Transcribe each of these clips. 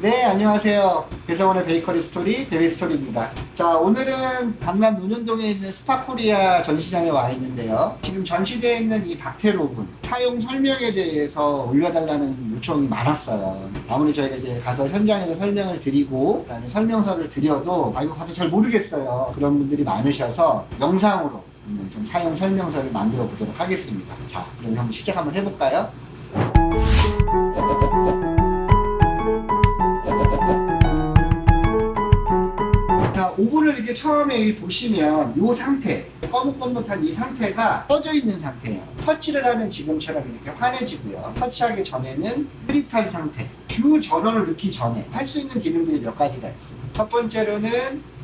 네, 안녕하세요. 배성원의 베이커리 스토리, 베비스토리입니다. 자, 오늘은 강남 논현동에 있는 스파코리아 전시장에 와 있는데요. 지금 전시되어 있는 이 박테로 오븐, 사용 설명에 대해서 올려달라는 요청이 많았어요. 아무리 저희가 이제 가서 현장에서 설명을 드리고, 그다음에 설명서를 드려도, 이거 가서 잘 모르겠어요. 그런 분들이 많으셔서 영상으로 좀 사용 설명서를 만들어 보도록 하겠습니다. 자, 그럼 한번 시작 한번 해볼까요? 자, 오븐을 이렇게 처음에 보시면 이 상태, 거뭇거뭇한 이 상태가 꺼져 있는 상태예요. 터치를 하면 지금처럼 이렇게 환해지고요. 터치하기 전에는 흐릿한 상태. 주 전원을 넣기 전에 할 수 있는 기능들이 몇 가지가 있어요. 첫 번째로는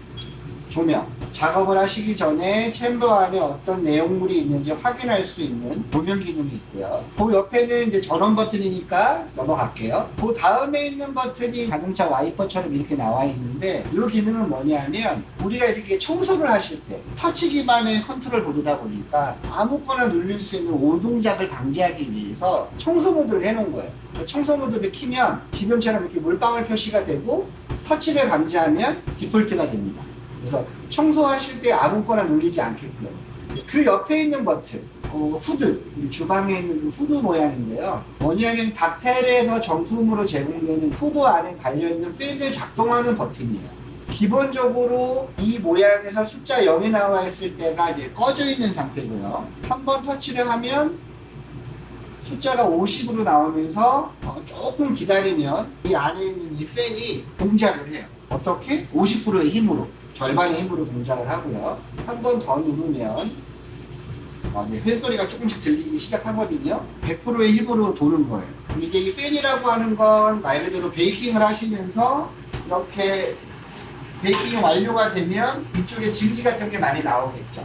조명. 작업을 하시기 전에 챔버 안에 어떤 내용물이 있는지 확인할 수 있는 조명 기능이 있고요. 그 옆에는 이제 전원 버튼이니까 넘어갈게요. 그 다음에 있는 버튼이 자동차 와이퍼처럼 이렇게 나와 있는데, 이 기능은 뭐냐면 우리가 이렇게 청소를 하실 때 터치 기반의 컨트롤 보드다 보니까 아무거나 누릴 수 있는 오동작을 방지하기 위해서 청소 모드를 해놓은 거예요. 청소 모드를 키면 지금처럼 이렇게 물방울 표시가 되고, 터치를 감지하면 디폴트가 됩니다. 그래서 청소하실 때 아무거나 누르지 않게끔. 그 옆에 있는 버튼, 후드, 우리 주방에 있는 그 후드 모양인데요. 뭐냐면 박테레에서 정품으로 제공되는 후드 안에 달려있는 팬을 작동하는 버튼이에요. 기본적으로 이 모양에서 숫자 0이 나와 있을 때가 이제 꺼져 있는 상태고요. 한번 터치를 하면 숫자가 50으로 나오면서 조금 기다리면 이 안에 있는 이 팬이 동작을 해요. 어떻게? 50%의 힘으로. 절반의 힘으로 동작을 하고요. 한 번 더 누르면 이제 팬 소리가 조금씩 들리기 시작하거든요. 100%의 힘으로 도는 거예요. 이제 이 팬이라고 하는 건 말 그대로 베이킹을 하시면서 이렇게 베이킹이 완료가 되면 이쪽에 증기 같은 게 많이 나오겠죠.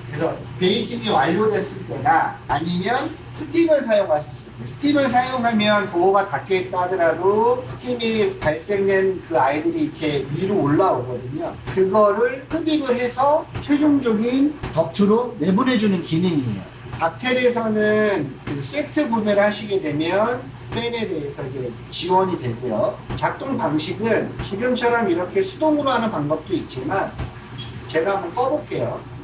그래서 베이킹이 완료됐을 때나 아니면 스팀을 사용하셨을 때, 스팀을 사용하면 도어가 닫혀 있다 하더라도 스팀이 발생된 그 아이들이 이렇게 위로 올라오거든요. 그거를 흡입을 해서 최종적인 덕트로 내보내주는 기능이에요. 박텔에서는 그 세트 구매를 하시게 되면 팬에 대해서 이제 지원이 되고요. 작동 방식은 지금처럼 이렇게 수동으로 하는 방법도 있지만, 제가 한번 꺼볼게요.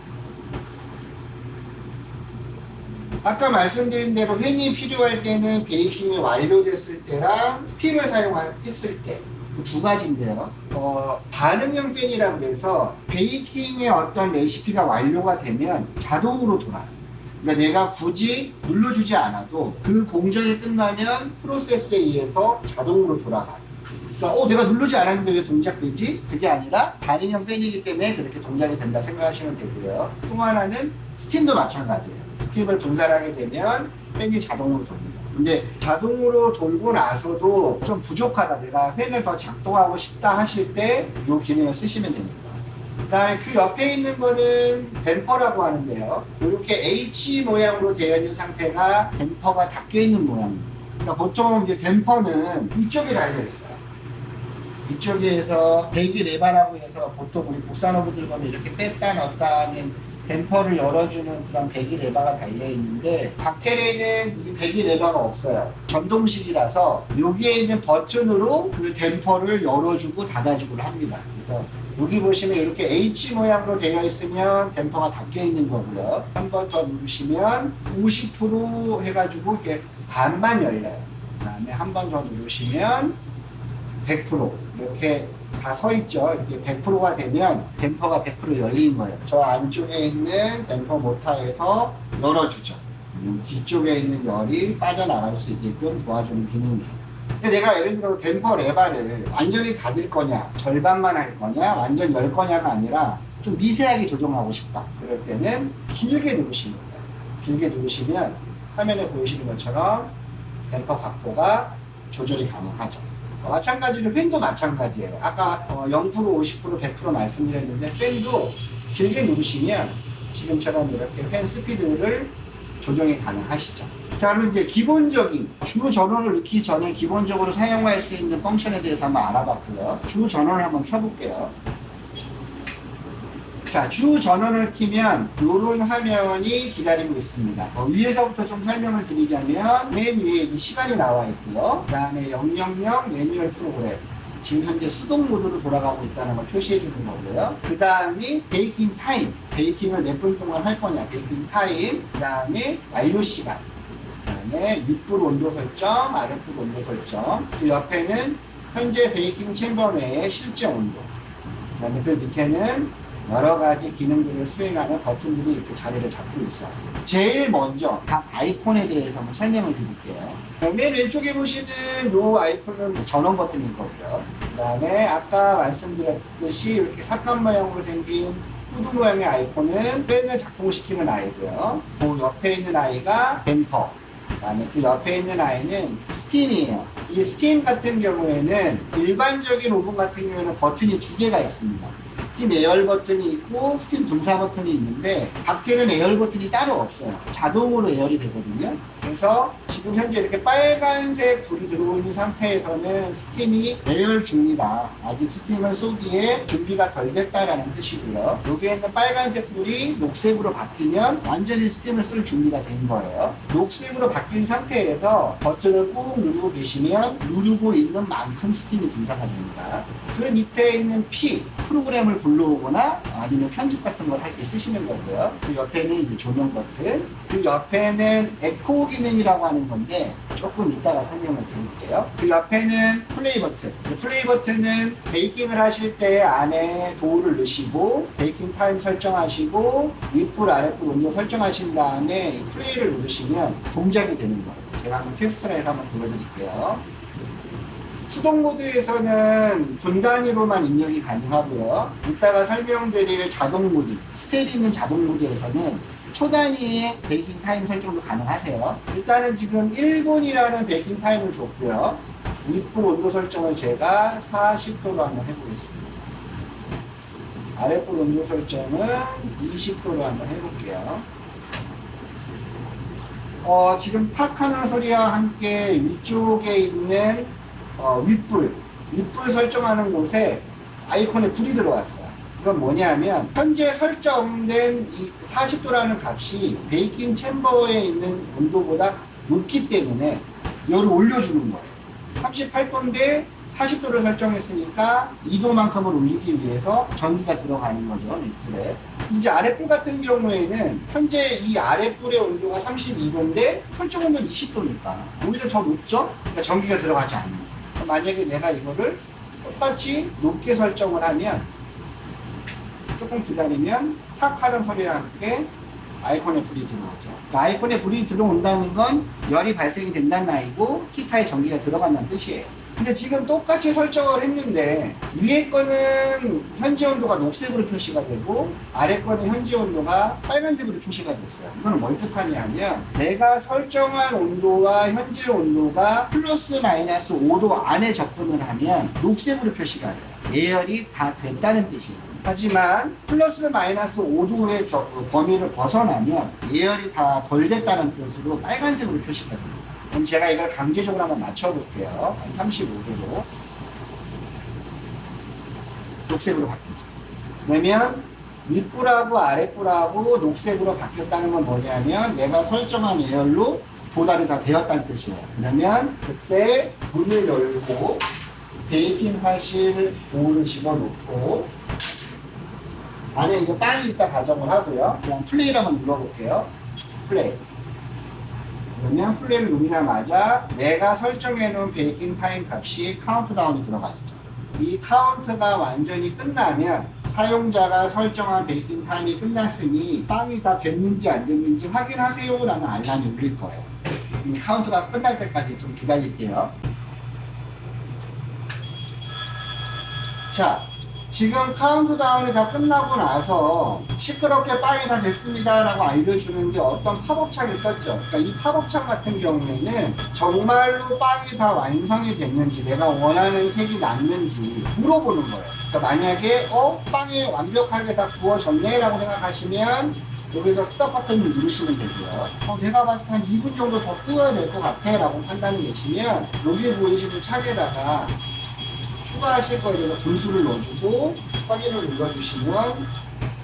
아까 말씀드린 대로 팬이 필요할 때는 베이킹이 완료됐을 때랑 스팀을 사용했을 때, 그 두 가지인데요. 반응형 팬이라고 해서 베이킹의 어떤 레시피가 완료가 되면 자동으로 돌아요. 그러니까 내가 굳이 눌러주지 않아도 그 공정이 끝나면 프로세스에 의해서 자동으로 돌아가요. 그러니까 내가 누르지 않았는데 왜 동작되지? 그게 아니라 반응형 팬이기 때문에 그렇게 동작이 된다 생각하시면 되고요. 또 하나는 스팀도 마찬가지예요. 스팀을 분산하게 되면 팬이 자동으로 돕니다. 근데 자동으로 돌고 나서도 좀 부족하다, 내가 팬을 더 작동하고 싶다 하실 때 이 기능을 쓰시면 됩니다. 그 다음에 그 옆에 있는 거는 댐퍼라고 하는데요. 이렇게 H 모양으로 되어 있는 상태가 댐퍼가 닫혀 있는 모양입니다. 그러니까 보통 이제 댐퍼는 이쪽에 달려 있어요. 이쪽에서 배기 레바라고 해서 보통 우리 국산호구들 보면 이렇게 뺐다 넣었다 하는 댐퍼를 열어주는 그런 배기 레바가 달려있는데, 박테레는 이 배기 레바가 없어요. 전동식이라서 여기에 있는 버튼으로 그 댐퍼를 열어주고 닫아주고 합니다. 그래서 여기 보시면 이렇게 H 모양으로 되어 있으면 댐퍼가 닫혀 있는 거고요. 한 번 더 누르시면 50% 해가지고 이렇게 반만 열려요. 그 다음에 한 번 더 누르시면 100% 이렇게 다 서 있죠. 이렇게 100%가 되면 댐퍼가 100% 열린 거예요. 저 안쪽에 있는 댐퍼 모터에서 열어주죠. 뒤쪽에 있는 열이 빠져나갈 수 있게끔 도와주는 기능이에요. 근데 내가 예를 들어 댐퍼 레바를 완전히 닫을 거냐, 절반만 할 거냐, 완전 열 거냐가 아니라 좀 미세하게 조정하고 싶다. 그럴 때는 길게 누르시면 돼요. 길게 누르시면 화면에 보이시는 것처럼 댐퍼 각도가 조절이 가능하죠. 마찬가지로 팬도 마찬가지예요. 아까 0%, 50%, 100% 말씀드렸는데, 팬도 길게 누르시면 지금처럼 이렇게 팬 스피드를 조정이 가능하시죠. 자, 그럼 이제 기본적인 주 전원을 넣기 전에 기본적으로 사용할 수 있는 펑션에 대해서 한번 알아봤고요. 주 전원을 한번 켜볼게요. 자, 주 전원을 켜면 이런 화면이 기다리고 있습니다. 위에서부터 좀 설명을 드리자면, 맨 위에 시간이 나와 있고요. 그 다음에 000 매뉴얼 프로그램, 지금 현재 수동 모드로 돌아가고 있다는 걸 표시해 주는 거고요. 그 다음이 베이킹 타임. 베이킹을 몇 분 동안 할 거냐. 베이킹 타임. 그 다음에 완료 시간. 그 다음에 윗불 온도 설정, 아랫불 온도 설정. 그 옆에는 현재 베이킹 챔버 내의 실제 온도. 그 다음에 그 밑에는 여러 가지 기능들을 수행하는 버튼들이 이렇게 자리를 잡고 있어요. 제일 먼저 각 아이콘에 대해서 한번 설명을 드릴게요. 맨 왼쪽에 보시는 이 아이콘은 전원 버튼인 거고요. 그 다음에 아까 말씀드렸듯이 이렇게 사각 모양으로 생긴 후드 모양의 아이콘은 펜을 작동시키는 아이고요. 그 옆에 있는 아이가 댐퍼. 그 다음에 그 옆에 있는 아이는 스팀이에요. 이 스팀 같은 경우에는 일반적인 오븐 같은 경우에는 버튼이 두 개가 있습니다. 스팀 에어 버튼이 있고 스팀 분사 버튼이 있는데 밖에는 에어 버튼이 따로 없어요. 자동으로 에어리 되거든요. 그래서 지금 현재 이렇게 빨간색 불이 들어오고 있는 상태에서는 스팀이 에어 중이다. 아직 스팀을 쏘기에 준비가 덜 됐다라는 뜻이고요. 여기에 있는 빨간색 불이 녹색으로 바뀌면 완전히 스팀을 쏠 준비가 된 거예요. 녹색으로 바뀐 상태에서 버튼을 꾹 누르고 계시면 누르고 있는 만큼 스팀이 분사가 됩니다. 그 밑에 있는 P, 프로그램을 불러오거나 아니면 편집 같은 걸 할 때 쓰시는 거고요. 그 옆에는 이제 조명 버튼, 그 옆에는 에코 기능이라고 하는 건데 조금 이따가 설명을 드릴게요. 그 옆에는 플레이 버튼. 그 플레이 버튼은 베이킹을 하실 때 안에 도우를 넣으시고 베이킹 타임 설정하시고 윗불 아랫불 온도 설정하신 다음에 이 플레이를 누르시면 동작이 되는 거예요. 제가 한번 테스트를 해서 한번 보여드릴게요. 수동 모드에서는 분 단위로만 입력이 가능하고요. 이따가 설명드릴 자동 모드, 스텝이 있는 자동 모드에서는 초 단위의 베이킹 타임 설정도 가능하세요. 일단은 지금 1분이라는 베이킹 타임을 줬고요. 윗불 온도 설정을 제가 40도로 한번 해보겠습니다. 아랫불 온도 설정은 20도로 한번 해볼게요. 지금 탁 하는 소리와 함께 위쪽에 있는 윗불 설정하는 곳에 아이콘에 불이 들어왔어요. 이건 뭐냐면 현재 설정된 이 40도라는 값이 베이킹 챔버에 있는 온도보다 높기 때문에 열을 올려주는 거예요. 38도인데 40도를 설정했으니까 2도만큼을 올리기 위해서 전기가 들어가는 거죠. 윗불에. 이제 아랫불 같은 경우에는 현재 이 아랫불의 온도가 32도인데 설정 온도는 20도니까 오히려 더 높죠? 그러니까 전기가 들어가지 않는 거예요. 만약에 내가 이거를 똑같이 높게 설정을 하면 조금 기다리면 탁 하는 소리와 함께 아이콘에 불이 들어오죠. 그러니까 아이콘에 불이 들어온다는 건 열이 발생이 된다는 아이고 히터에 전기가 들어간다는 뜻이에요. 근데 지금 똑같이 설정을 했는데 위에 거는 현재 온도가 녹색으로 표시가 되고 아래 거는 현재 온도가 빨간색으로 표시가 됐어요. 이거는 뭘 뜻하냐면 내가 설정한 온도와 현재 온도가 플러스 마이너스 5도 안에 접근을 하면 녹색으로 표시가 돼요. 예열이 다 됐다는 뜻이에요. 하지만 플러스 마이너스 5도의 범위를 벗어나면 예열이 다 덜 됐다는 뜻으로 빨간색으로 표시가 됩니다. 그럼 제가 이걸 강제적으로 한번 맞춰볼게요. 한 35도로. 녹색으로 바뀌죠. 그러면 윗불하고 아랫불하고 녹색으로 바뀌었다는 건 뭐냐면 내가 설정한 예열로 도달이 다 되었다는 뜻이에요. 그러면 그때 문을 열고 베이킹 하실 도우를 집어넣고 안에 이제 빵이 있다 가정을 하고요. 그냥 플레이를 한번 눌러볼게요. 플레이. 그러면 플레이를 누르자마자 내가 설정해 놓은 베이킹 타임 값이 카운트다운이 들어가죠. 이 카운트가 완전히 끝나면 사용자가 설정한 베이킹 타임이 끝났으니 빵이 다 됐는지 안 됐는지 확인하세요 라는 알람이 울릴 거예요. 이 카운트가 끝날 때까지 좀 기다릴게요. 자, 지금 카운트다운이 다 끝나고 나서 시끄럽게 빵이 다 됐습니다 라고 알려주는데 어떤 팝업창이 떴죠. 그러니까 이 팝업창 같은 경우에는 정말로 빵이 다 완성이 됐는지 내가 원하는 색이 났는지 물어보는 거예요. 그래서 만약에 빵이 완벽하게 다 구워졌네 라고 생각하시면 여기서 스톱 버튼을 누르시면 되고요. 내가 봤을 때 한 2분 정도 더 구워야 될 것 같아 라고 판단이 되시면 여기 보이시는 창에다가 추가하실 거에 대해서 분수를 넣어주고 확인을 눌러주시면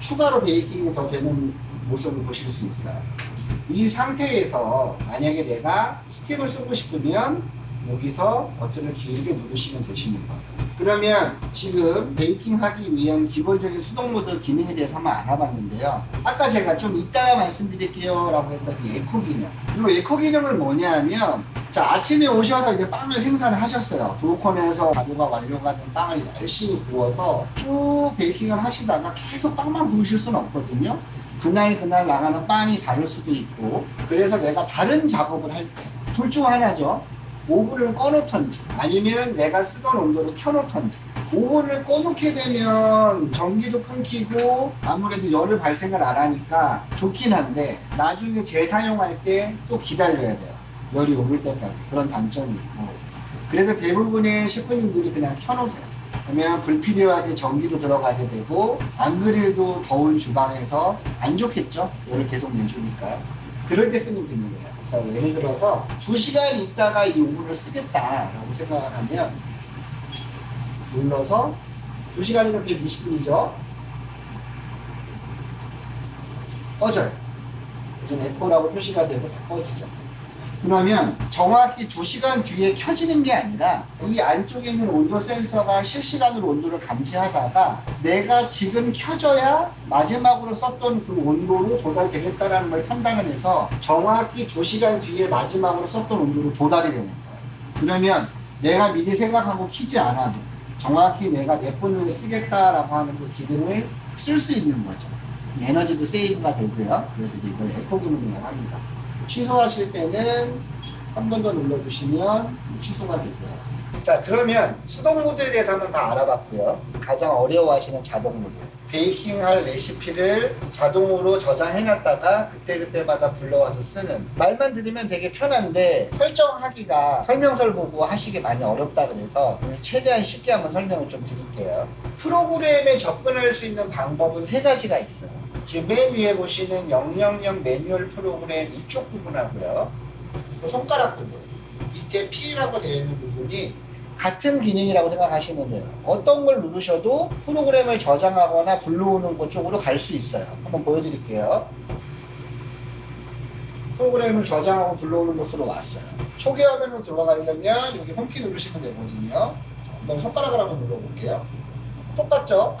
추가로 베이킹이 더 되는 모습을 보실 수 있어요. 이 상태에서 만약에 내가 스팀을 쓰고 싶으면 여기서 버튼을 길게 누르시면 되시는 거예요. 그러면 지금 베이킹 하기 위한 기본적인 수동 모드 기능에 대해서 한번 알아봤는데요. 아까 제가 좀 이따가 말씀드릴게요 라고 했던 이 에코 기능. 이 에코 기능은 뭐냐면, 자, 아침에 오셔서 이제 빵을 생산을 하셨어요. 도우콘에서 가루가 완료가 된 빵을 열심히 구워서 쭉 베이킹을 하시다가 계속 빵만 구우실 수는 없거든요. 그날 나가는 빵이 다를 수도 있고, 그래서 내가 다른 작업을 할 때 둘 중 하나죠. 오븐을 꺼놓던지 아니면 내가 쓰던 온도를 켜놓던지. 오븐을 꺼놓게 되면 전기도 끊기고 아무래도 열을 발생을 안 하니까 좋긴 한데 나중에 재사용할 때 또 기다려야 돼요. 열이 오를 때까지. 그런 단점이 있고, 그래서 대부분의 셰프님들이 그냥 켜놓으세요. 그러면 불필요하게 전기도 들어가게 되고, 안 그래도 더운 주방에서 안 좋겠죠? 열을 계속 내주니까. 그럴 때 쓰는 기능이에요. 그래서 예를 들어서 2시간 있다가 이 오븐을 쓰겠다라고 생각을 하면 눌러서 2시간이면 120분이죠. 꺼져요. 에코라고 표시가 되고 다 꺼지죠. 그러면 정확히 2시간 뒤에 켜지는 게 아니라 이 안쪽에 있는 온도 센서가 실시간으로 온도를 감지하다가 내가 지금 켜져야 마지막으로 썼던 그 온도로 도달되겠다라는 걸 판단을 해서 정확히 2시간 뒤에 마지막으로 썼던 온도로 도달이 되는 거예요. 그러면 내가 미리 생각하고 켜지 않아도 정확히 내가 몇 분 후에 쓰겠다라고 하는 그 기능을 쓸 수 있는 거죠. 에너지도 세이브가 되고요. 그래서 이제 이걸 에코 기능이라고 합니다. 취소하실 때는 한 번 더 눌러주시면 취소가 되고요. 자, 그러면 수동 모드에 대해서 한번 다 알아봤고요. 가장 어려워하시는 자동 모드. 베이킹할 레시피를 자동으로 저장해놨다가 그때그때마다 불러와서 쓰는. 말만 들으면 되게 편한데 설정하기가 설명서를 보고 하시기 많이 어렵다 그래서 최대한 쉽게 한번 설명을 좀 드릴게요. 프로그램에 접근할 수 있는 방법은 3가지가 있어요. 지금 맨 위에 보시는 000 매뉴얼 프로그램 이쪽 부분하고요. 손가락 부분. 밑에 P라고 되어 있는 부분이 같은 기능이라고 생각하시면 돼요. 어떤 걸 누르셔도 프로그램을 저장하거나 불러오는 곳 쪽으로 갈 수 있어요. 한번 보여드릴게요. 프로그램을 저장하고 불러오는 곳으로 왔어요. 초기 화면으로 들어가려면 여기 홈키 누르시면 되거든요. 한번 손가락을 한번 눌러볼게요. 똑같죠?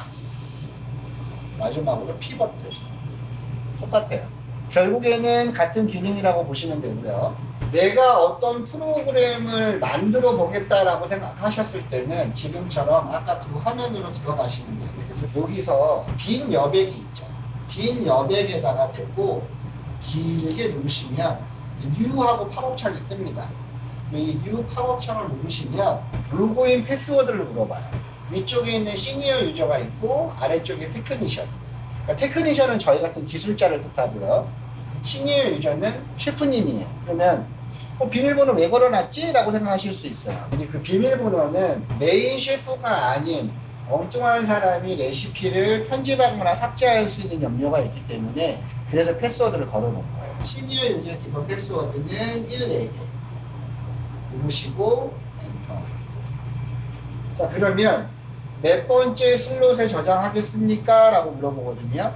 마지막으로 P 버튼. 똑같아요. 결국에는 같은 기능이라고 보시면 되고요. 내가 어떤 프로그램을 만들어 보겠다라고 생각하셨을 때는 지금처럼 아까 그 화면으로 들어가시면 돼요. 여기서 빈 여백이 있죠. 빈 여백에다가 대고 길게 누르시면 New하고 팝업창이 뜹니다. 이 New 팝업창을 누르시면 로그인 패스워드를 물어봐요. 위쪽에 있는 시니어 유저가 있고 아래쪽에 테크니션. 그러니까 테크니션은 저희 같은 기술자를 뜻하고요. 시니어 유저는 셰프님이에요. 그러면 비밀번호 왜 걸어놨지? 라고 생각하실 수 있어요. 근데 그 비밀번호는 메인 셰프가 아닌 엉뚱한 사람이 레시피를 편집하거나 삭제할 수 있는 염려가 있기 때문에 그래서 패스워드를 걸어놓은 거예요. 시니어 유저 기본 패스워드는 1, 4개 누르시고 엔터. 자, 그러면 몇 번째 슬롯에 저장하겠습니까? 라고 물어보거든요.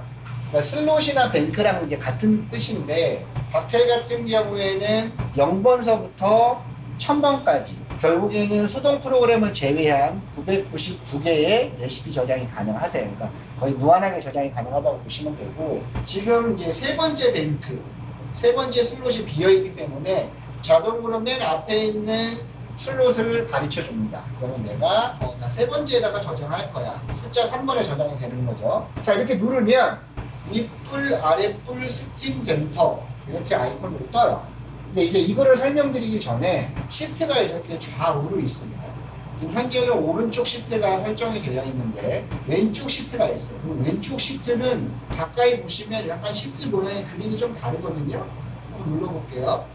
그러니까 슬롯이나 뱅크랑 이제 같은 뜻인데 박텔 같은 경우에는 0번서부터 1000번까지 결국에는 수동 프로그램을 제외한 999개의 레시피 저장이 가능하세요. 그러니까 거의 무한하게 저장이 가능하다고 보시면 되고, 지금 이제 3번째 뱅크, 3번째 슬롯이 비어있기 때문에 자동으로 맨 앞에 있는 슬롯을 가르쳐 줍니다. 그러면 내가 나 3번째에다가 저장할 거야. 숫자 3번에 저장이 되는 거죠. 자, 이렇게 누르면 윗불, 아랫불, 스팀, 댐퍼 이렇게 아이콘으로 떠요. 근데 이제 이거를 설명드리기 전에 시트가 이렇게 좌우로 있습니다. 지금 현재는 오른쪽 시트가 설정이 되어 있는데 왼쪽 시트가 있어요. 그럼 왼쪽 시트는 가까이 보시면 약간 시트 모양의 그림이 좀 다르거든요. 한번 눌러볼게요.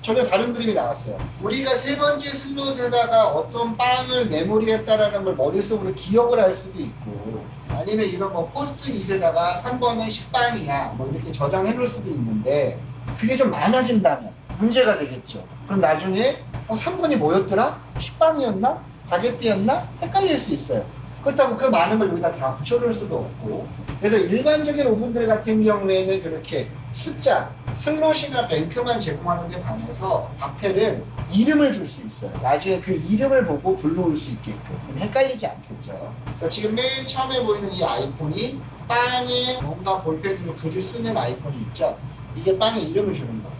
전혀 다른 그림이 나왔어요. 우리가 3번째 슬롯에다가 어떤 빵을 메모리했다라는 걸 머릿속으로 기억을 할 수도 있고, 아니면 이런 포스트잇에다가 3번은 식빵이야 뭐 이렇게 저장해 놓을 수도 있는데, 그게 좀 많아진다면 문제가 되겠죠. 그럼 나중에 3번이 뭐였더라? 식빵이었나? 바게트였나? 헷갈릴 수 있어요. 그렇다고 그 많은 걸 여기다 다 붙여놓을 수도 없고, 그래서 일반적인 오븐들 같은 경우에는 그렇게 숫자 슬롯이나 뱅크만 제공하는 데 반해서 박텔은 이름을 줄 수 있어요. 나중에 그 이름을 보고 불러올 수 있게끔. 헷갈리지 않겠죠. 자, 지금 맨 처음에 보이는 이 아이콘이 빵에 뭔가 볼펜으로 글을 쓰는 아이콘이 있죠. 이게 빵에 이름을 주는 거예요.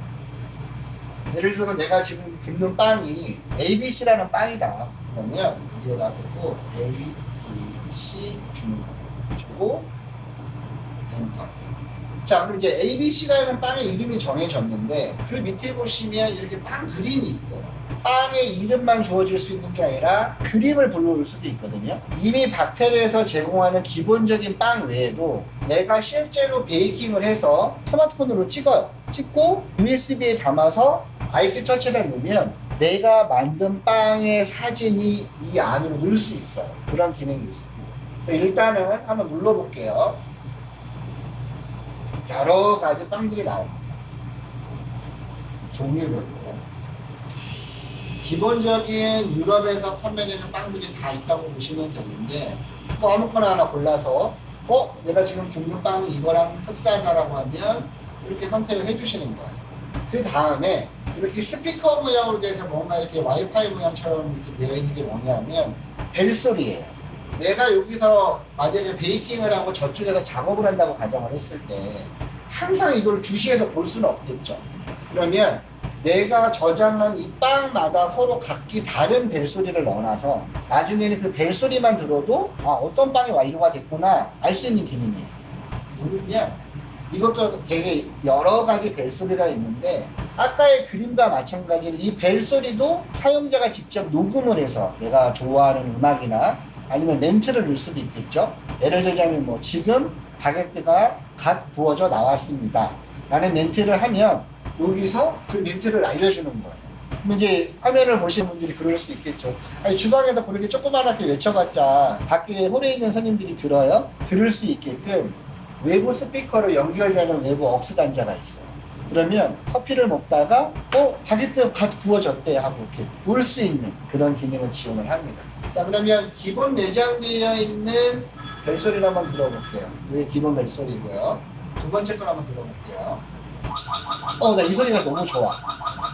예를 들어서 내가 지금 굽는 빵이 ABC라는 빵이다. 그러면 여기에다 대고 A, B, C 주는 거예요. 주고 엔터. 자, 그럼 이제 ABC라는 빵의 이름이 정해졌는데 그 밑에 보시면 이렇게 빵 그림이 있어요. 빵의 이름만 주어질 수 있는 게 아니라 그림을 불러올 수도 있거든요. 이미 박테르에서 제공하는 기본적인 빵 외에도 내가 실제로 베이킹을 해서 스마트폰으로 찍어요. 찍고 USB에 담아서 IQ 터치에다 넣으면 내가 만든 빵의 사진이 이 안으로 넣을 수 있어요. 그런 기능이 있습니다. 일단은 한번 눌러볼게요. 여러 가지 빵들이 나옵니다. 종류별로. 기본적인 유럽에서 판매되는 빵들이 다 있다고 보시면 되는데, 뭐 아무거나 하나 골라서, 내가 지금 굽는 빵이 이거랑 흡사하다라고 하면 이렇게 선택을 해주시는 거예요. 그 다음에 이렇게 스피커 모양으로 돼서 뭔가 이렇게 와이파이 모양처럼 이렇게 되어 있는 게 뭐냐면 벨소리예요. 내가 여기서 만약에 베이킹을 하고 저쪽에서 작업을 한다고 가정을 했을 때 항상 이걸 주시해서 볼 수는 없겠죠. 그러면 내가 저장한 이 빵마다 서로 각기 다른 벨소리를 넣어놔서 나중에는 그 벨소리만 들어도 어떤 빵이 완료가 됐구나 알 수 있는 기능이에요. 누르면 이것도 되게 여러 가지 벨소리가 있는데 아까의 그림과 마찬가지로 이 벨소리도 사용자가 직접 녹음을 해서 내가 좋아하는 음악이나 아니면 멘트를 넣을 수도 있겠죠. 예를 들자면 뭐 지금 바게트가 갓 구워져 나왔습니다 라는 멘트를 하면 여기서 그 멘트를 알려주는 거예요. 그럼 이제 화면을 보시는 분들이 그럴 수도 있겠죠. 아니 주방에서 그렇게 조그맣게 외쳐봤자 밖에 홀에 있는 손님들이 들어요? 들을 수 있게끔 외부 스피커로 연결되는 외부 억스 단자가 있어요. 그러면 커피를 먹다가 바게트 갓 구워졌대 하고 이렇게 볼 수 있는 그런 기능을 지원을 합니다. 자, 그러면 기본 내장되어 있는 벨소리를 한번 들어볼게요. 이게 기본 벨소리고요. 두 번째 걸 한번 들어볼게요. 나 이 소리가 너무 좋아.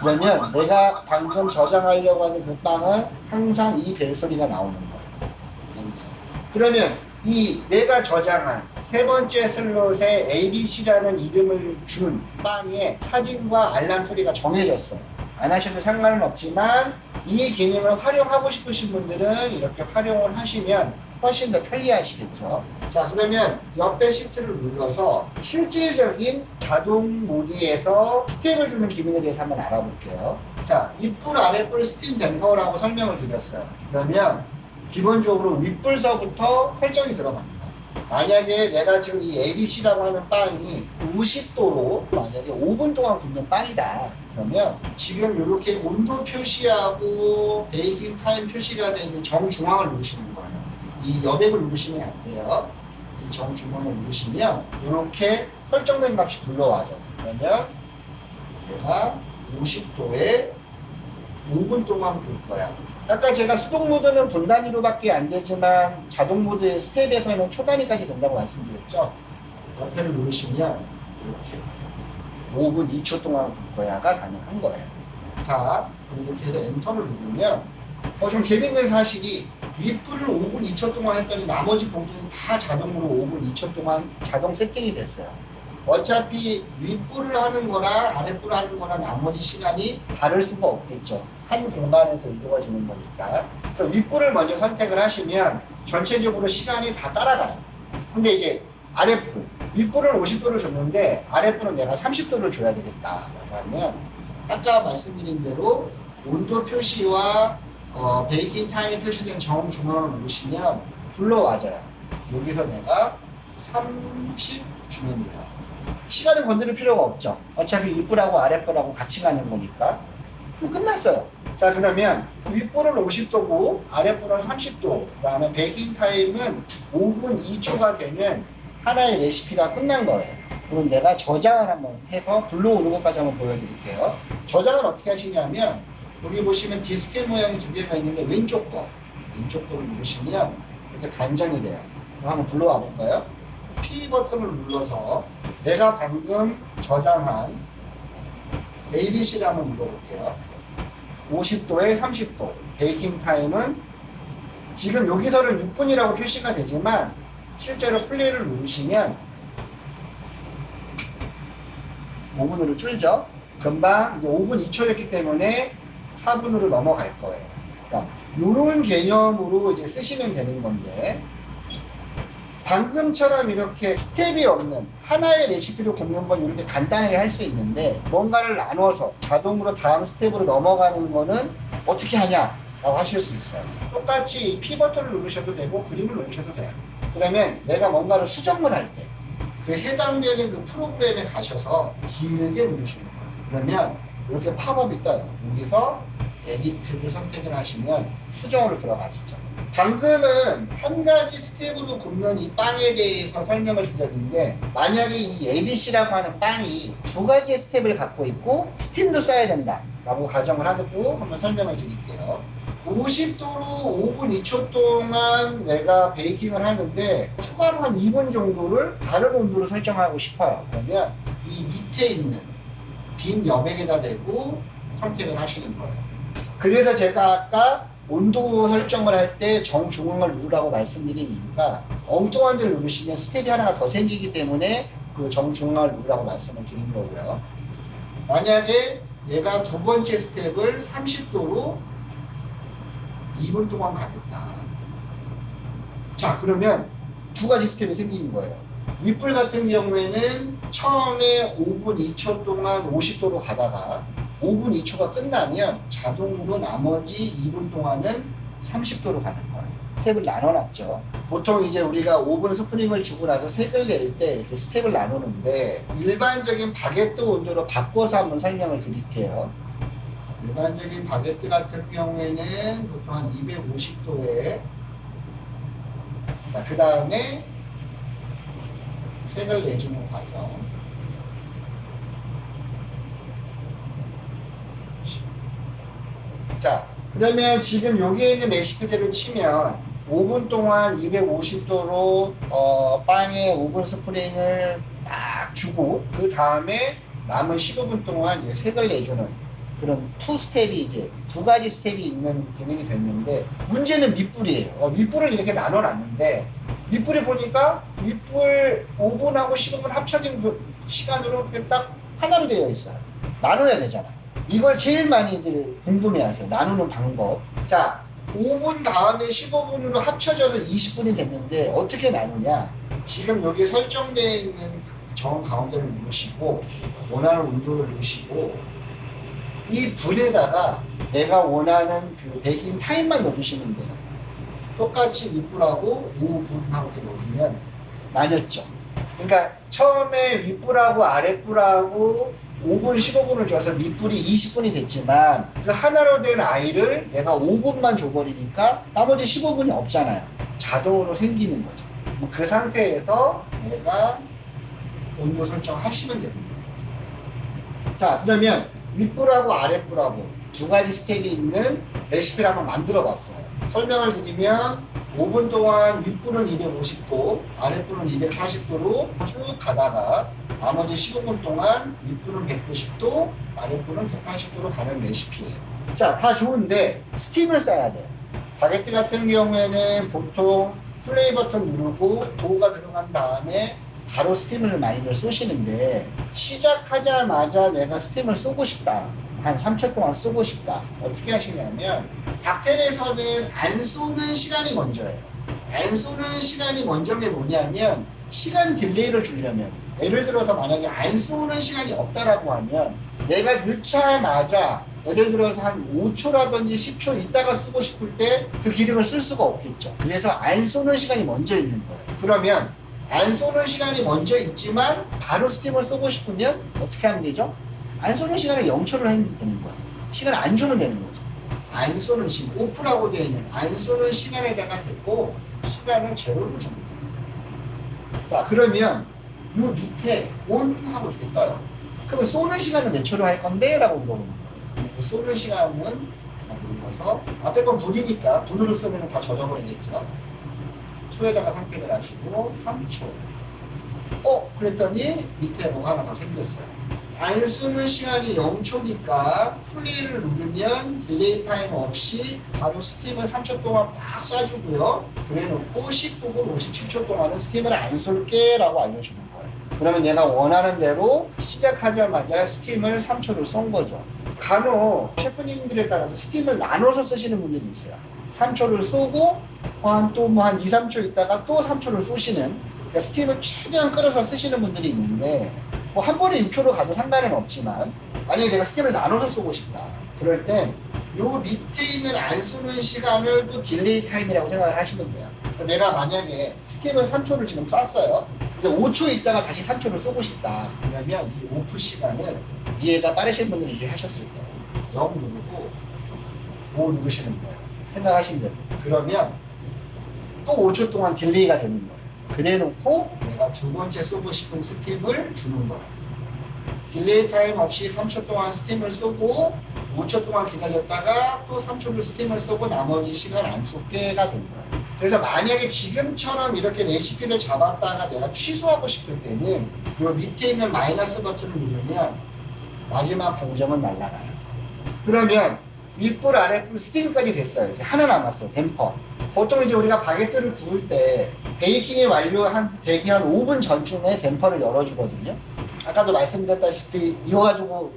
그러면 내가 방금 저장하려고 하는 그 빵은 항상 이 벨소리가 나오는 거예요. 그러면 이 내가 저장한 세 번째 슬롯에 ABC라는 이름을 준 빵의 사진과 알람 소리가 정해졌어요. 안 하셔도 상관은 없지만 이 기능을 활용하고 싶으신 분들은 이렇게 활용을 하시면 훨씬 더 편리하시겠죠. 자, 그러면 옆에 시트를 눌러서 실질적인 자동 모드에서 스텝을 주는 기능에 대해서 한번 알아볼게요. 자, 윗불, 아랫불 스팀 댐퍼라고 설명을 드렸어요. 그러면 기본적으로 윗불서부터 설정이 들어갑니다. 만약에 내가 지금 이 ABC라고 하는 빵이 50도로 만약에 5분 동안 굽는 빵이다. 그러면 지금 이렇게 온도 표시하고 베이킹 타임 표시가 되어 있는 정중앙을 누르시는 거예요. 이 여백을 누르시면 안 돼요. 이 정중앙을 누르시면 이렇게 설정된 값이 불러와요. 그러면 얘가 50도에 5분 동안 굴 거야. 아까 제가 수동 모드는 분 단위로밖에 안 되지만 자동 모드의 스텝에서는 초 단위까지 된다고 말씀드렸죠. 옆에를 누르시면 이렇게 5분 2초 동안 굴 거야가 가능한 거예요. 자, 이렇게 해서 엔터를 누르면 좀 재밌는 사실이 윗불을 5분 2초 동안 했더니 나머지 공정이 다 자동으로 5분 2초 동안 자동 세팅이 됐어요. 어차피 윗불을 하는 거나 아랫불을 하는 거나 나머지 시간이 다를 수가 없겠죠. 한 공간에서 이루어지는 거니까. 그래서 윗불을 먼저 선택을 하시면 전체적으로 시간이 다 따라가요. 근데 이제 아랫불, 윗불을 50도를 줬는데 아랫불은 내가 30도를 줘야 되겠다 하면 아까 말씀드린 대로 온도 표시와 베이킹 타임이 표시된 정중앙을 누르시면 불러와줘요. 여기서 내가 30 주면 돼요. 시간을 건드릴 필요가 없죠. 어차피 윗불하고 아랫불하고 같이 가는 거니까. 끝났어요. 자, 그러면 윗불은 50도고 아랫불은 30도, 그 다음에 베이킹 타임은 5분 2초가 되면 하나의 레시피가 끝난 거예요. 그럼 내가 저장을 한번 해서 불러오는 것까지 한번 보여드릴게요. 저장을 어떻게 하시냐면 여기 보시면 디스켓 모양이 두 개가 있는데 왼쪽 거를 누르시면 이렇게 반전이 돼요. 그럼 한번 불러와 볼까요? P 버튼을 눌러서 내가 방금 저장한 ABC를 한번 물어볼게요. 50도에 30도. 베이킹 타임은 지금 여기서는 6분이라고 표시가 되지만 실제로 플레이를 누르시면 5분으로 줄죠. 금방 이제 5분 2초였기 때문에 4분으로 넘어갈 거예요. 그러니까 이런 개념으로 이제 쓰시면 되는 건데, 방금처럼 이렇게 스텝이 없는 하나의 레시피를 굽는 건 이렇게 간단하게 할 수 있는데, 뭔가를 나눠서 자동으로 다음 스텝으로 넘어가는 거는 어떻게 하냐 라고 하실 수 있어요. 똑같이 P 버튼을 누르셔도 되고 그림을 누르셔도 돼요. 그러면 내가 뭔가를 수정을 할 때 그 해당되는 그 프로그램에 가셔서 길게 누르시는 거예요. 그러면 이렇게 팝업이 떠요. 여기서 에디트를 선택을 하시면 수정으로 들어가시죠. 방금은 한 가지 스텝으로 굽는 이 빵에 대해서 설명을 드렸는데, 만약에 이 ABC라고 하는 빵이 두 가지의 스텝을 갖고 있고 스팀도 써야 된다 라고 가정을 하고 한번 설명을 드릴게요. 50도로 5분 2초 동안 내가 베이킹을 하는데 추가로 한 2분 정도를 다른 온도로 설정하고 싶어요. 그러면 이 밑에 있는 빈 여백에다 대고 선택을 하시는 거예요. 그래서 제가 아까 온도 설정을 할 때 정중앙을 누르라고 말씀드린 이유가, 엉뚱한 데를 누르시면 스텝이 하나가 더 생기기 때문에 그 정중앙을 누르라고 말씀을 드린 거고요. 만약에 내가 두 번째 스텝을 30도로 2분 동안 가겠다. 자, 그러면 두 가지 스텝이 생기는 거예요. 윗불 같은 경우에는 처음에 5분 2초 동안 50도로 가다가 5분 2초가 끝나면 자동으로 나머지 2분 동안은 30도로 가는 거예요. 스텝을 나눠놨죠. 보통 이제 우리가 오븐 스프링을 주고 나서 색을 낼 때 이렇게 스텝을 나누는데, 일반적인 바게트 온도로 바꿔서 한번 설명을 드릴게요. 일반적인 바게트 같은 경우에는 보통 한 250도에, 자, 그 다음에 색을 내주는 과정. 자, 그러면 지금 여기에 있는 레시피대로 치면 5분 동안 250도로 빵에 오븐 스프링을 딱 주고, 그 다음에 남은 15분 동안 이제 색을 내주는 그런 투 스텝이, 이제 두 가지 스텝이 있는 기능이 됐는데, 문제는 밑불이에요. 밑불을 이렇게 나눠놨는데, 밑불에 보니까 밑불 5분하고 15분 합쳐진 그 시간으로 딱 하나로 되어 있어요. 나눠야 되잖아요. 이걸 제일 많이들 궁금해하세요. 나누는 방법. 자, 5분 다음에 15분으로 합쳐져서 20분이 됐는데 어떻게 나누냐? 지금 여기 설정되어 있는 정 가운데를 누르시고 원하는 온도를 넣으시고, 이 불에다가 내가 원하는 그 베이킹 타임만 넣어주시면 돼요. 똑같이 윗불하고 5분하고 넣어주면 나뉘었죠. 그러니까 처음에 윗불하고 아랫불하고 5분, 15분을 줘서 밑불이 20분이 됐지만, 그 하나로 된 아이를 내가 5분만 줘버리니까 나머지 15분이 없잖아요. 자동으로 생기는 거죠. 그 상태에서 내가 온도 설정하시면 됩니다. 자, 그러면 윗불하고 아랫불하고 두 가지 스텝이 있는 레시피를 한번 만들어 봤어요. 설명을 드리면 5분 동안 윗불은 250도, 아랫불은 240도로 쭉 가다가 나머지 15분 동안 윗불은 190도, 아랫불은 180도로 가는 레시피예요. 자, 다 좋은데 스팀을 써야 돼요. 바게트 같은 경우에는 보통 플레이 버튼 누르고 도우가 들어간 다음에 바로 스팀을 많이들 쏘시는데, 시작하자마자 내가 스팀을 쏘고 싶다, 한 3초 동안 쏘고 싶다, 어떻게 하시냐면, 닥텔에서는 안 쏘는 시간이 먼저예요. 안 쏘는 시간이 먼저인 게 뭐냐면, 시간 딜레이를 주려면, 예를 들어서 만약에 안 쏘는 시간이 없다라고 하면 내가 넣자마자 예를 들어서 한 5초라든지 10초 있다가 쓰고 싶을 때 그 기름을 쓸 수가 없겠죠. 그래서 안 쏘는 시간이 먼저 있는 거예요. 그러면 안 쏘는 시간이 먼저 있지만 바로 스팀을 쏘고 싶으면 어떻게 하면 되죠? 안 쏘는 시간을 0초를 하면 되는 거예요. 시간을 안 주면 되는 거죠. 안 쏘는 시간, 오프라고 되어 있는 안 쏘는 시간에다가 대고 시간을 제로로 줍니다. 자, 그러면 요 밑에 온 하고 이렇게 떠요. 그러면 쏘는 시간은 몇 초로 할 건데? 라고 물어보는 거예요. 그 쏘는 시간은 눌러서, 앞에 건 분이니까 분으로 쓰면 다 젖어버리겠죠. 초에다가 상태를 하시고 3초. 그랬더니 밑에 뭐가 하나 더 생겼어요. 안수는 시간이 0초니까 플레이를 누르면 딜레이 타임 없이 바로 스팀을 3초 동안 막 쏴주고요. 그래놓고 19분 57초 동안은 스팀을 안 쏠게 라고 알려주는 거예요. 그러면 얘가 원하는 대로 시작하자마자 스팀을 3초를 쏜 거죠. 간혹 셰프님들에 따라서 스팀을 나눠서 쓰시는 분들이 있어요. 3초를 쏘고 한 2, 3초 있다가 또 3초를 쏘시는, 그러니까 스팀을 최대한 끌어서 쓰시는 분들이 있는데 뭐 한 번에 6초로 가도 상관은 없지만 만약에 내가 스팀을 나눠서 쏘고 싶다. 그럴 땐 요 밑에 있는 안 쏘는 시간을 또 딜레이 타임이라고 생각을 하시면 돼요. 그러니까 내가 만약에 스팀을 3초를 지금 쐈어요. 근데 5초 있다가 다시 3초를 쏘고 싶다. 그러면 이 오프 시간을 이해가 빠르신 분들이 이해하셨을 거예요. 0 누르고 5 누르시는 거예요. 생각하신 대로. 그러면 또 5초 동안 딜레이가 되는 거예요. 그래놓고 내가 두 번째 쏘고 싶은 스팀을 주는 거예요. 딜레이 타임 없이 3초 동안 스팀을 쏘고 5초 동안 기다렸다가 또 3초를 스팀을 쏘고 나머지 시간 안 쏘게가 된 거예요. 그래서 만약에 지금처럼 이렇게 레시피를 잡았다가 내가 취소하고 싶을 때는 이 밑에 있는 마이너스 버튼을 누르면 마지막 공정은 날아가요. 그러면 윗불 아랫불 스팀까지 됐어요. 이제 하나 남았어요. 댐퍼. 보통 이제 우리가 바게트를 구울 때 베이킹이 되기 한 5분 전쯤에 댐퍼를 열어주거든요. 아까도 말씀드렸다시피 이거 가지고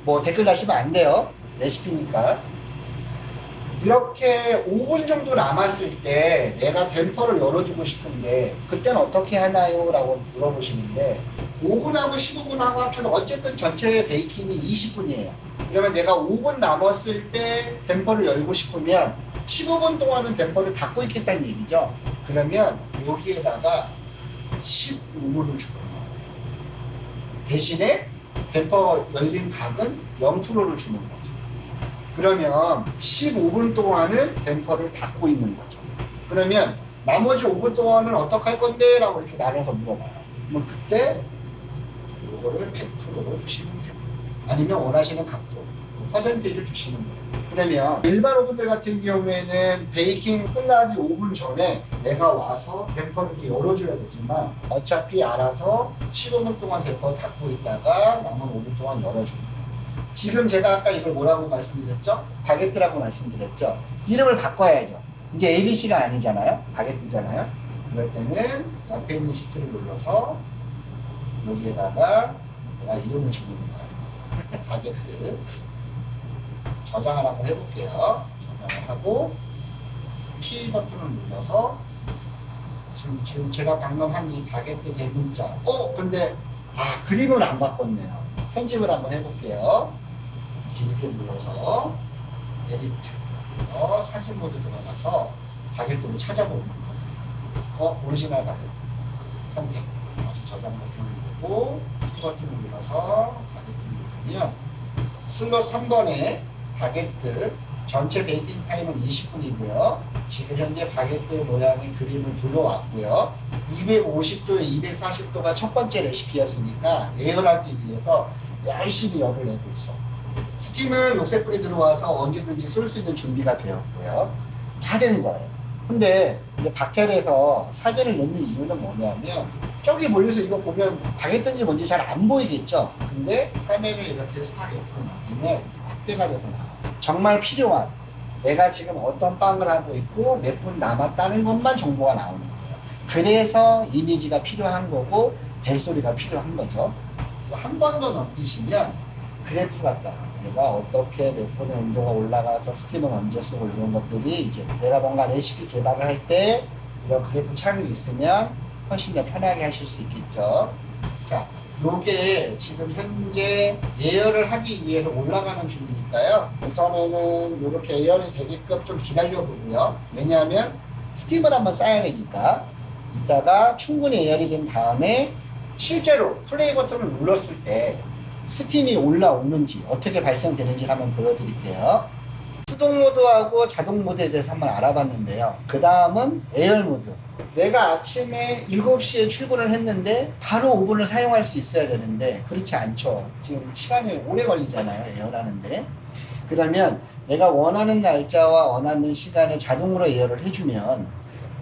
뭐 댓글 다시면 안 돼요. 레시피니까. 이렇게 5분 정도 남았을 때 내가 댐퍼를 열어주고 싶은데 그때는 어떻게 하나요? 라고 물어보시는데 5분하고 15분하고 합쳐서 어쨌든 전체 베이킹이 20분이에요. 그러면 내가 5분 남았을 때 댐퍼를 열고 싶으면 15분 동안은 댐퍼를 닫고 있겠다는 얘기죠. 그러면 여기에다가 15분을 주는 거예요. 대신에 댐퍼 열린 각은 0%를 주는 거죠. 그러면 15분 동안은 댐퍼를 닫고 있는 거죠. 그러면 나머지 5분 동안은 어떻게 할 건데? 라고 이렇게 나눠서 물어봐요. 그럼 그때 이거를 100%로 주시면 돼요. 아니면 원하시는 각도, 퍼센테이지를 주시면 돼요. 그러면 일반 오븐들 같은 경우에는 베이킹 끝나기 5분 전에 내가 와서 댐퍼를 이렇게 열어줘야 되지만 어차피 알아서 15분 동안 댐퍼 닫고 있다가 남은 5분 동안 열어줍니다. 지금 제가 아까 이걸 뭐라고 말씀드렸죠? 바게트라고 말씀드렸죠? 이름을 바꿔야죠. 이제 ABC가 아니잖아요? 바게트잖아요? 그럴 때는 옆에 있는 시트를 눌러서 여기에다가 내가 이름을 주는 거예요. 바게트. 저장을 한번 해볼게요. 저장을 하고 P 버튼을 눌러서 지금 제가 방금 한 이 바게트 대문자 근데 그림을 안 바꿨네요. 편집을 한번 해볼게요. 길게 눌러서 에디트 사진 모드 들어가서 바게트를 찾아보는 거예요. 오리지널 바게트 선택. 다시 저장 버튼을 누르고 P 버튼을 눌러서 바게트를 누르면 슬롯 3번에 바게트 전체 베이킹 타임은 20분이고요. 지금 현재 바게트 모양의 그림을 불러왔고요. 250도에 240도가 첫 번째 레시피였으니까 예열하기 위해서 열심히 열을 내고 있어. 스팀은 녹색불이 들어와서 언제든지 쏠 수 있는 준비가 되었고요. 다 된 거예요. 근데 이제 박텔에서 사진을 넣는 이유는 뭐냐면 저기 멀리서 이거 보면 바게트인지 뭔지 잘 안 보이겠죠. 근데 화면을 이렇게 싹 옆으로 넘기면 확대가 돼서 나와요. 정말 필요한 내가 지금 어떤 빵을 하고 있고 몇 분 남았다는 것만 정보가 나오는 거예요. 그래서 이미지가 필요한 거고 벨소리가 필요한 거죠. 한 번 더 넘기시면 그래프 같다. 내가 어떻게 몇 분의 온도가 올라가서 스팀을 언제 쓰고 이런 것들이 이제 내가 뭔가 레시피 개발을 할 때 이런 그래프 창이 있으면 훨씬 더 편하게 하실 수 있겠죠. 자, 요게 지금 현재 예열을 하기 위해서 올라가는 중이니까요. 우선에는 이렇게 예열이 되게끔 좀 기다려보고요. 왜냐하면 스팀을 한번 쌓아야 되니까 이따가 충분히 예열이 된 다음에 실제로 플레이 버튼을 눌렀을 때 스팀이 올라오는지 어떻게 발생되는지 한번 보여드릴게요. 수동 모드하고 자동 모드에 대해서 한번 알아봤는데요. 그 다음은 에열 모드. 내가 아침에 7시에 출근을 했는데 바로 오븐을 사용할 수 있어야 되는데 그렇지 않죠. 지금 시간이 오래 걸리잖아요. 에열하는데. 그러면 내가 원하는 날짜와 원하는 시간에 자동으로 에열을 해주면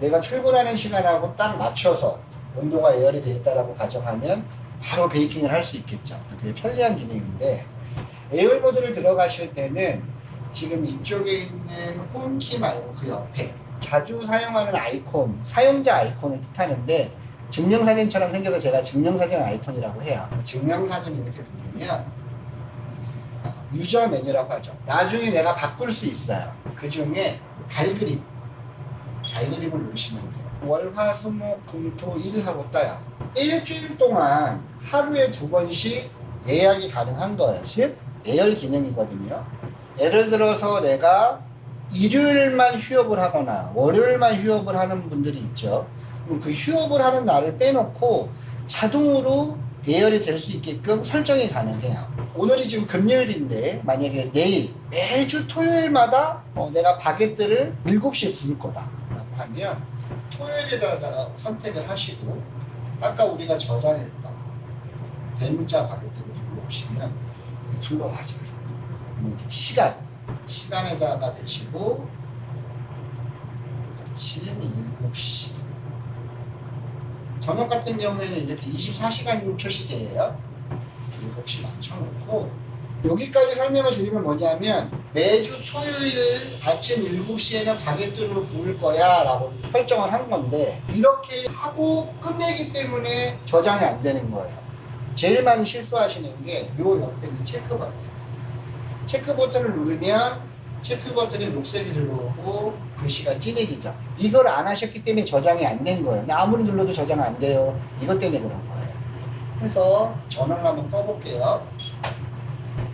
내가 출근하는 시간하고 딱 맞춰서 온도가 에열이 되어 있다고 가정하면 바로 베이킹을 할 수 있겠죠. 되게 편리한 기능인데, 에어일 모드를 들어가실 때는 지금 이쪽에 있는 홈키 말고 그 옆에 자주 사용하는 아이콘, 사용자 아이콘을 뜻하는데, 증명사진처럼 생겨서 제가 증명사진 아이콘이라고 해요. 증명사진 이렇게 누르면 유저 메뉴라고 하죠. 나중에 내가 바꿀 수 있어요. 그 중에 달그림, 달그림을 누르시면 돼요. 월, 화, 수, 목, 금, 토, 일 하고 떠요. 일주일 동안 하루에 2번씩 예약이 가능한 거예요. 즉 예열 기능이거든요. 예를 들어서 내가 일요일만 휴업을 하거나 월요일만 휴업을 하는 분들이 있죠. 그럼 그 휴업을 하는 날을 빼놓고 자동으로 예열이 될 수 있게끔 설정이 가능해요. 오늘이 지금 금요일인데 만약에 내일 매주 토요일마다 내가 바게트를 7시에 구울 거다 라고 하면 토요일에다가 선택을 하시고 아까 우리가 저장했던 대문자 바게트를 불러오시면 불러와줘요. 시간에다가 대시고 아침 7시, 저녁 같은 경우에는 이렇게 24시간 표시제예요. 7시 맞춰놓고, 여기까지 설명을 드리면 뭐냐면 매주 토요일 아침 7시에는 바게트로 구울 거야 라고 설정을 한 건데, 이렇게 하고 끝내기 때문에 저장이 안 되는 거예요. 제일 많이 실수하시는 게 요 옆에 있는 체크 버튼. 체크 버튼을 누르면 체크 버튼에 녹색이 들어오고 글씨가 진해지죠. 이걸 안 하셨기 때문에 저장이 안 된 거예요. 아무리 눌러도 저장 안 돼요. 이것 때문에 그런 거예요. 그래서 전원을 한번 꺼볼게요.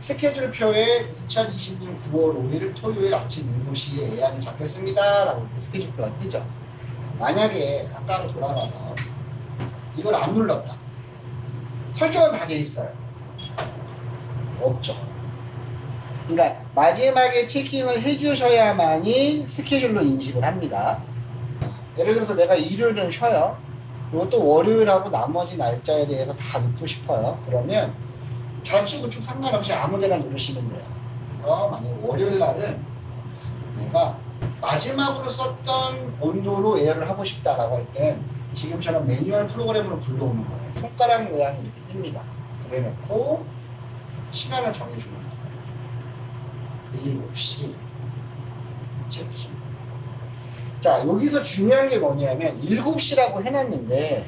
스케줄표에 2020년 9월 5일 토요일 아침 7시에 예약이 잡혔습니다 라고 스케줄표가 뜨죠. 만약에 아까로 돌아가서 이걸 안 눌렀다. 설정은 다 돼 있어요. 없죠. 그러니까 마지막에 체킹을 해주셔야만이 스케줄로 인식을 합니다. 예를 들어서 내가 일요일은 쉬어요. 그리고 또 월요일하고 나머지 날짜에 대해서 다 넣고 싶어요. 그러면 좌측 우측 상관없이 아무 데나 누르시면 돼요. 그래서 만약에 월요일 날은 내가 마지막으로 썼던 온도로 예열을 하고 싶다라고 할 땐 지금처럼 매뉴얼 프로그램으로 불러오는 거예요. 손가락 모양이 이렇게 뜹니다. 그래놓고 시간을 정해주는 거예요. 7시 체킹. 자, 여기서 중요한 게 뭐냐면 7시라고 해놨는데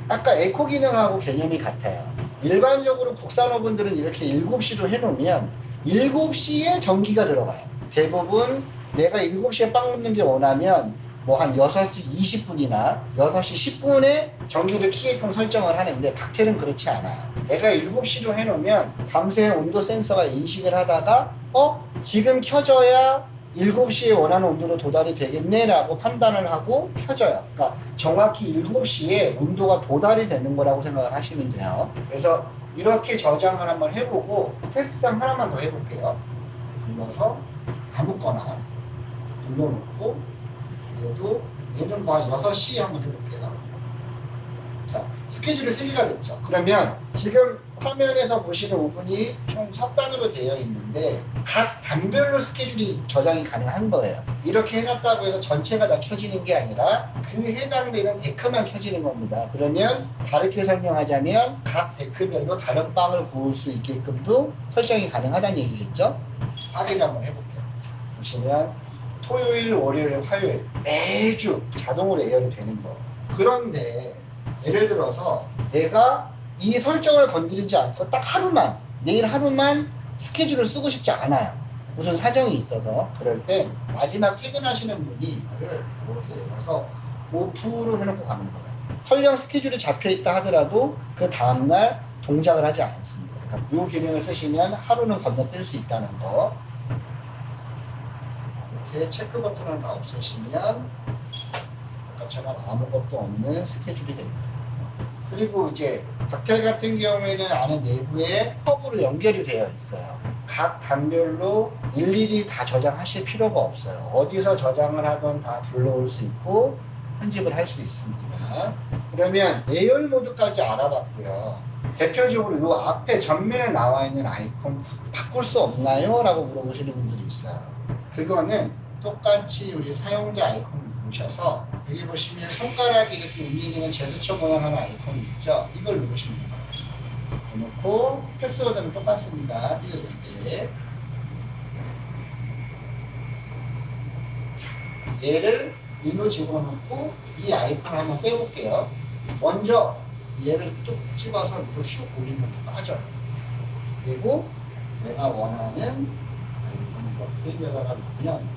아까 에코 기능하고 개념이 같아요. 일반적으로 국산호분들은 이렇게 7시로 해놓으면 7시에 전기가 들어가요. 대부분 내가 7시에 빵 굽는 게 원하면 뭐 한 6시 20분이나 6시 10분에 전기를 켜게끔 설정을 하는데 박텔은 그렇지 않아요. 내가 7시로 해놓으면 밤새 온도 센서가 인식을 하다가 지금 켜져야 7시에 원하는 온도로 도달이 되겠네 라고 판단을 하고 켜져요. 그러니까 정확히 7시에 온도가 도달이 되는 거라고 생각을 하시면 돼요. 그래서 이렇게 저장을 한번 해보고 테스트상 하나만 더 해볼게요. 불러서 아무거나 불러놓고 얘는 뭐 6시 한번 해볼게요. 자, 스케줄이 3개가 됐죠. 그러면 지금 화면에서 보시는 오븐이 총 석 단으로 되어 있는데 각 단별로 스케줄이 저장이 가능한 거예요. 이렇게 해놨다고 해서 전체가 다 켜지는 게 아니라 그 해당되는 데크만 켜지는 겁니다. 그러면 다르게 설명하자면 각 데크별로 다른 빵을 구울 수 있게끔도 설정이 가능하다는 얘기겠죠. 확인 한번 해볼게요. 보시면 토요일, 월요일, 화요일 매주 자동으로 예열이 되는 거예요. 그런데 예를 들어서 내가 이 설정을 건드리지 않고 딱 하루만, 내일 하루만 스케줄을 쓰고 싶지 않아요. 무슨 사정이 있어서. 그럴 때 마지막 퇴근하시는 분이 이거를 이렇게 해서 오프로 해놓고 가는 거예요. 설령 스케줄이 잡혀있다 하더라도 그 다음날 동작을 하지 않습니다. 그러니까 이 기능을 쓰시면 하루는 건너뛸 수 있다는 거. 이렇게 체크 버튼을 다 없애시면 아까처럼 아무것도 없는 스케줄이 됩니다. 그리고 이제 박텔 같은 경우에는 안에 내부에 헙으로 연결이 되어 있어요. 각 단별로 일일이 다 저장하실 필요가 없어요. 어디서 저장을 하든 다 불러올 수 있고 편집을 할 수 있습니다. 그러면 예열 모드까지 알아봤고요. 대표적으로 이 앞에 전면에 나와 있는 아이콘 바꿀 수 없나요? 라고 물어보시는 분들이 있어요. 그거는 똑같이 우리 사용자 아이콘을 누르셔서 여기 보시면 손가락이 이렇게 움직이는 제스처 모양 하는 아이콘이 있죠. 이걸 누르시면 돼요. 넣고 패스워드는 똑같습니다. 1, 2개. 얘를 일로 집어넣고 이 아이콘을 한번 빼볼게요. 먼저 얘를 뚝 집어서 이렇게 슉 올리면 빠져요. 그리고 내가 원하는 아이콘을 이렇게 여기다가 놓으면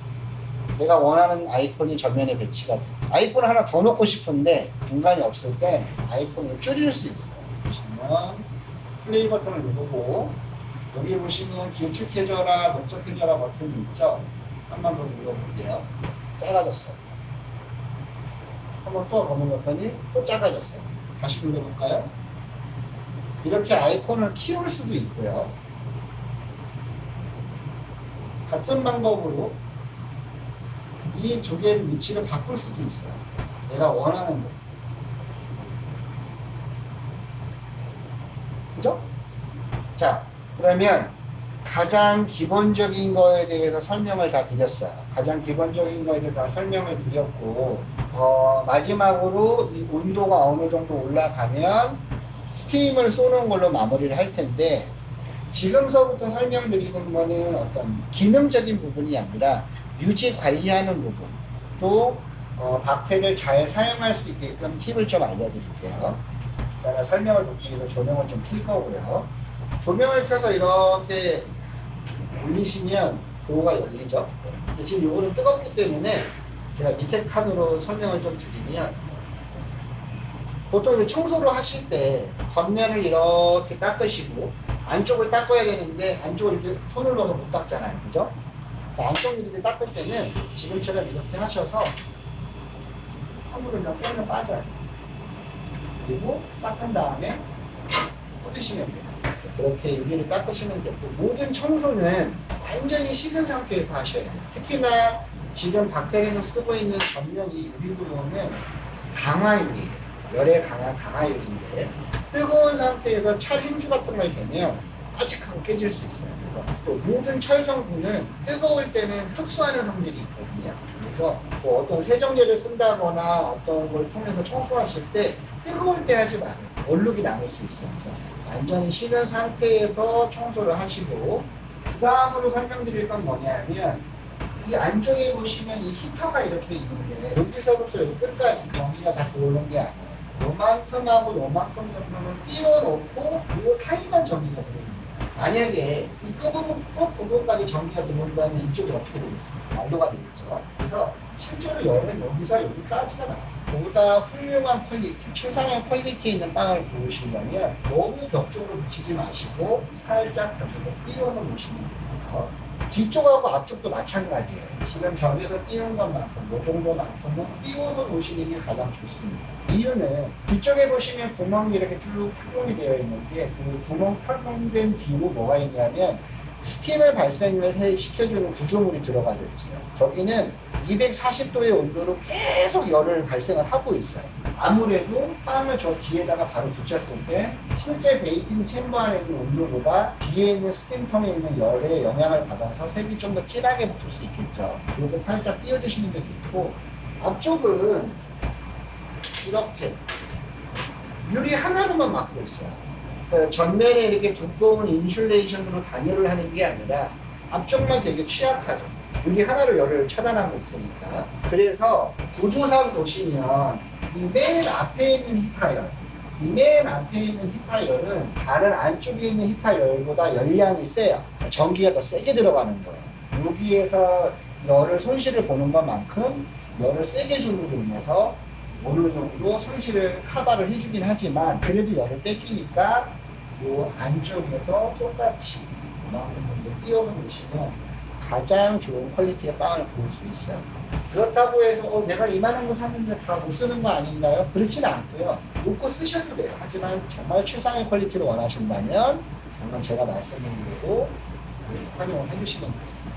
내가 원하는 아이콘이 전면에 배치가 돼. 아이콘을 하나 더 넣고 싶은데 공간이 없을 때 아이콘을 줄일 수 있어요. 보시면 플레이 버튼을 누르고 여기 보시면 길쭉해져라, 넓적해져라 버튼이 있죠. 한 번 더 눌러볼게요. 작아졌어요. 한번 또 눌렀더니 또 작아졌어요. 다시 눌러볼까요? 이렇게 아이콘을 키울 수도 있고요. 같은 방법으로 이 두 개의 위치를 바꿀 수도 있어요. 내가 원하는 거. 그죠? 자, 그러면 가장 기본적인 거에 대해서 설명을 다 드렸어요. 가장 기본적인 거에 대해서 다 설명을 드렸고, 마지막으로 이 온도가 어느 정도 올라가면 스팀을 쏘는 걸로 마무리를 할 텐데, 지금서부터 설명드리는 거는 어떤 기능적인 부분이 아니라 유지 관리하는 부분, 또 박테를 잘 사용할 수 있게끔 팁을 좀 알려드릴게요. 그러니까 설명을 돕기 위해서 조명을 좀 킬 거고요. 조명을 켜서 이렇게 올리시면 도어가 열리죠. 근데 지금 요거는 뜨겁기 때문에 제가 밑에 칸으로 설명을 좀 드리면, 보통 청소를 하실 때 겉면을 이렇게 닦으시고 안쪽을 닦아야 되는데 안쪽을 이렇게 손을 넣어서 못 닦잖아요. 그죠? 안쪽을 이렇게 닦을 때는 지금처럼 이렇게 하셔서 손으로 그냥 빼면 빠져요. 그리고 닦은 다음에 꽂으시면 돼요. 그렇게 여기를 닦으시면 되고, 모든 청소는 완전히 식은 상태에서 하셔야 돼요. 특히나 지금 박테에서 쓰고 있는 전면 이 유리구멍은 강화유리예요. 열에 강한 강화유리인데 뜨거운 상태에서 찰 행주 같은 걸 대면 빠직하고 깨질 수 있어요. 그래서 또 모든 철 성분은 뜨거울 때는 흡수하는 성질이 있거든요. 그래서 뭐 어떤 세정제를 쓴다거나 어떤 걸 통해서 청소하실 때 뜨거울 때 하지 마세요. 얼룩이 남을 수 있어요. 그래서 완전히 식은 상태에서 청소를 하시고, 그 다음으로 설명드릴 건 뭐냐면, 이 안쪽에 보시면 이 히터가 이렇게 있는데 여기서부터 여기 끝까지 전기가 다 들어오는 게 아니에요. 요만큼하고 요만큼 정도는 띄워놓고 이 사이만 전기가 들어옵니다. 만약에 이 끝 부분까지 전기가 들어온다면 이쪽이 어떻게 되겠어요? 난로가 되겠죠. 그래서 실제로 열은 여기서 여기까지가 나와요. 보다 훌륭한 퀄리티, 최상의 퀄리티 있는 빵을 구우시려면 너무 벽 쪽으로 붙이지 마시고 살짝 벽에서 띄워서 놓으시면 됩니다. 뒤쪽하고 앞쪽도 마찬가지예요. 지금 벽에서 띄운 것만큼, 이 정도만큼은 띄워서 놓으시는 게 가장 좋습니다. 이유는 뒤쪽에 보시면 구멍이 이렇게 쭉 뚫용이 되어 있는데, 그 구멍 뚫용된 뒤로 뭐가 있냐면 스팀을 발생을 시켜주는 구조물이 들어가 있어요. 저기는 240도의 온도로 계속 열을 발생을 하고 있어요. 아무래도 빵을 저 뒤에다가 바로 붙였을 때 실제 베이킹 챔버 안에 있는 온도보다 뒤에 있는 스팀통에 있는 열에 영향을 받아서 색이 좀 더 진하게 붙을 수 있겠죠. 그래서 살짝 띄워주시는 게 좋고, 앞쪽은 이렇게 유리 하나로만 막고 있어요. 전면에 이렇게 두꺼운 인슐레이션으로 단열을 하는 게 아니라 앞쪽만 되게 취약하죠. 유리 하나로 열을 차단하고 있으니까. 그래서 구조상 보시면 이 맨 앞에 있는 히타열, 이 맨 앞에 있는 히타열은 다른 안쪽에 있는 히타열보다 열량이 세요. 전기가 더 세게 들어가는 거예요. 여기에서 열을 손실을 보는 것만큼 열을 세게 주는 인해서 어느 정도 손실을 커버를 해주긴 하지만, 그래도 열을 뺏기니까 이 안쪽에서 똑같이 이만큼 정도 띄워서 놓으시면 가장 좋은 퀄리티의 빵을 구울 수 있어요. 그렇다고 해서 내가 이만한 거 샀는데 다 못 쓰는 거 아닌가요? 그렇지는 않고요. 놓고 쓰셔도 돼요. 하지만 정말 최상의 퀄리티를 원하신다면 정말 제가 말씀드린 대로 활용을 해주시면 되세요.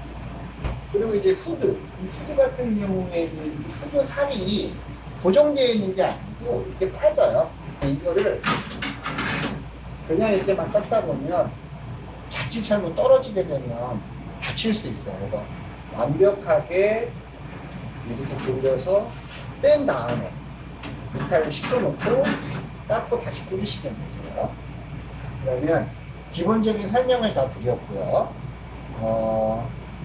그리고 이제 후드, 이 후드 같은 경우에는 후드 살이 고정되어 있는 게 아니고 이게 빠져요. 이거를 그냥 이렇게만 깎다 보면 자칫 잘못 떨어지게 되면 다칠 수 있어요. 그래서 완벽하게 이렇게 돌려서 뺀 다음에 이탈을 시켜놓고 닦고 다시 끓이시면 되세요. 그러면 기본적인 설명을 다 드렸고요.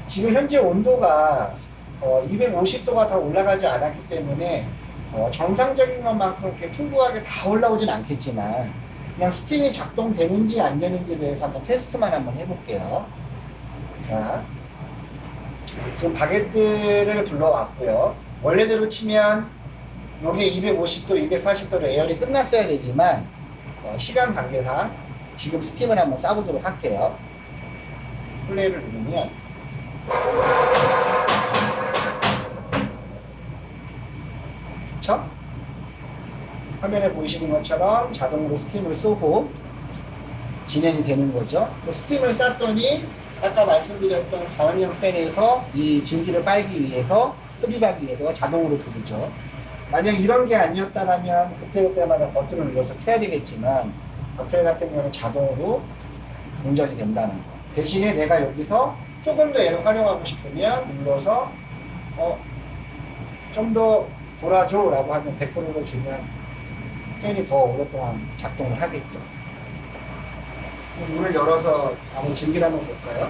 지금 현재 온도가 250도가 더 올라가지 않았기 때문에 정상적인 것만큼 그렇게 풍부하게 다 올라오진 않겠지만 그냥 스팀이 작동되는지 안 되는지에 대해서 한번 테스트만 한번 해볼게요. 자, 지금 바게트를 불러왔고요. 원래대로 치면 여기 250도, 240도로 에어리 끝났어야 되지만 시간 관계상 지금 스팀을 한번 쏴보도록 할게요. 플레이를 누르면 그쵸? 화면에 보이시는 것처럼 자동으로 스팀을 쏘고 진행이 되는 거죠. 또 스팀을 쐈더니 아까 말씀드렸던 가연형 팬에서 이 증기를 빨기 위해서 흡입하기 위해서 자동으로 돌죠. 만약 이런 게 아니었다면 그때그때마다 버튼을 눌러서 켜야 되겠지만 버튼 같은 경우는 자동으로 동작이 된다는 거. 대신에 내가 여기서 조금 더 얘를 활용하고 싶으면 눌러서 좀 더 돌아줘 라고 하면 100%를 주면 팬이 더 오랫동안 작동을 하겠죠. 문을 열어서 안에 증기를 한번 볼까요?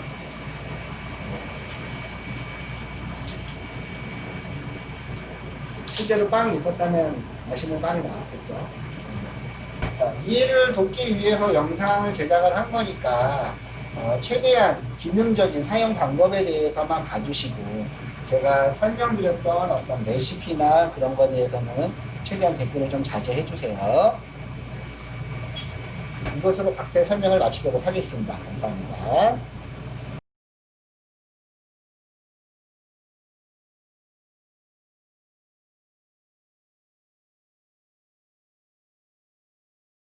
실제로 빵이 있었다면 맛있는 빵이 나왔겠죠. 자, 이해를 돕기 위해서 영상을 제작을 한 거니까 최대한 기능적인 사용 방법에 대해서만 봐주시고 제가 설명드렸던 어떤 레시피나 그런 거에 대해서는 최대한 댓글을 좀 자제해 주세요. 이것으로 박스의 설명을 마치도록 하겠습니다. 감사합니다.